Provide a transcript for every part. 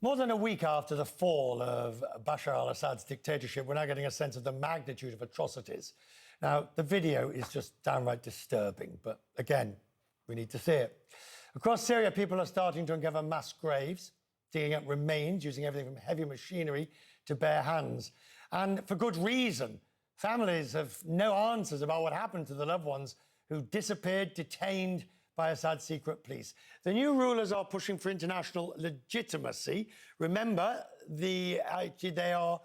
More than a week after the fall of Bashar al-Assad's dictatorship, we're now getting a sense of the magnitude of atrocities. Now, the video is just downright disturbing, but again, we need to see it. Across Syria, people are starting to uncover mass graves, digging up remains, using everything from heavy machinery to bare hands. And for good reason. Families have no answers about what happened to the loved ones who disappeared, detained by Assad's secret police. The new rulers are pushing for international legitimacy. Remember, they are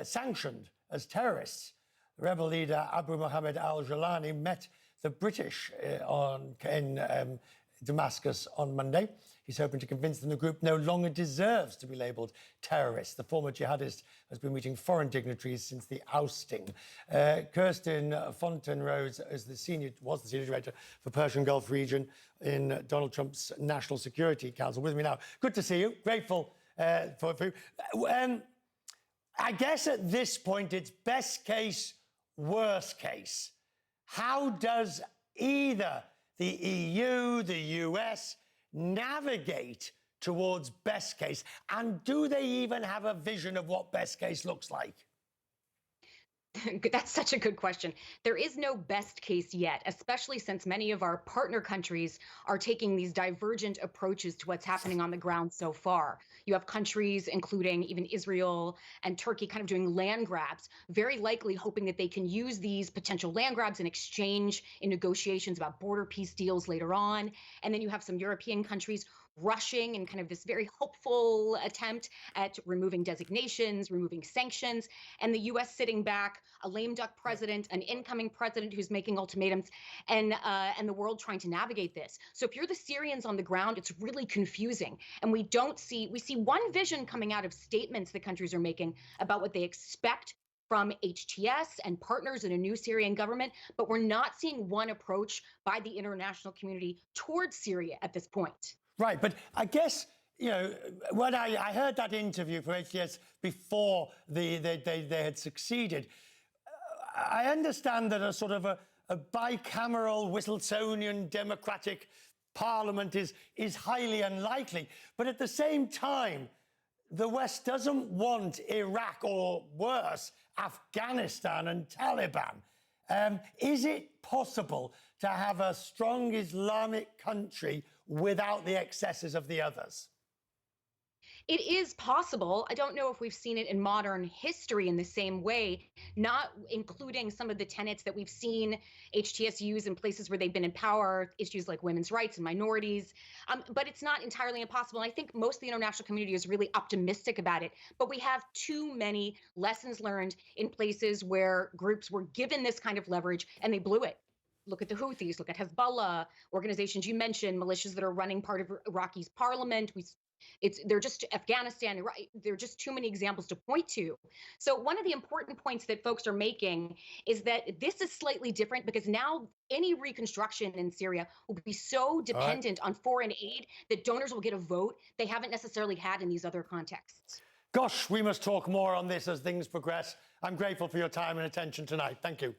sanctioned as terrorists. The rebel leader Abu Mohammed al-Jilani met the British in Damascus on Monday. He's hoping to convince them the group no longer deserves to be labelled terrorists. The former jihadist has been meeting foreign dignitaries since the ousting. Kirsten Fontenrose was the senior director for Persian Gulf region in Donald Trump's National Security Council. With me now. Good to see you. Grateful for you. I guess at this point it's best case, worst case. How does either the EU, the US, navigate towards best case? And do they even have a vision of what best case looks like? That's such a good question. There is no best case yet, especially since many of our partner countries are taking these divergent approaches to what's happening on the ground so far. You have countries, including even Israel and Turkey, kind of doing land grabs, very likely hoping that they can use these potential land grabs in exchange in negotiations about border peace deals later on. And then you have some European countries rushing in kind of this very hopeful attempt at removing designations, removing sanctions, and the U.S. sitting back, a lame duck president, an incoming president who's making ultimatums, and the world trying to navigate this. So if you're the Syrians on the ground, it's really confusing. And we see one vision coming out of statements that countries are making about what they expect from HTS and partners in a new Syrian government, but we're not seeing one approach by the international community towards Syria at this point. Right, but I guess, you know, when I heard that interview from HTS before they had succeeded, I understand that a sort of a bicameral Whistletonian democratic parliament is highly unlikely. But at the same time, the West doesn't want Iraq or worse, Afghanistan and Taliban. Is it possible to have a strong Islamic country without the excesses of the others? It is possible. I don't know if we've seen it in modern history in the same way, not including some of the tenets that we've seen HTS use in places where they've been in power, issues like women's rights and minorities. But it's not entirely impossible. And I think most of the international community is really optimistic about it. But we have too many lessons learned in places where groups were given this kind of leverage and they blew it. Look at the Houthis, look at Hezbollah, organizations you mentioned, militias that are running part of Iraqi's parliament. They're just Afghanistan, right? There are just too many examples to point to. So one of the important points that folks are making is that this is slightly different because now any reconstruction in Syria will be so dependent on foreign aid that donors will get a vote they haven't necessarily had in these other contexts. Gosh, we must talk more on this as things progress. I'm grateful for your time and attention tonight. Thank you.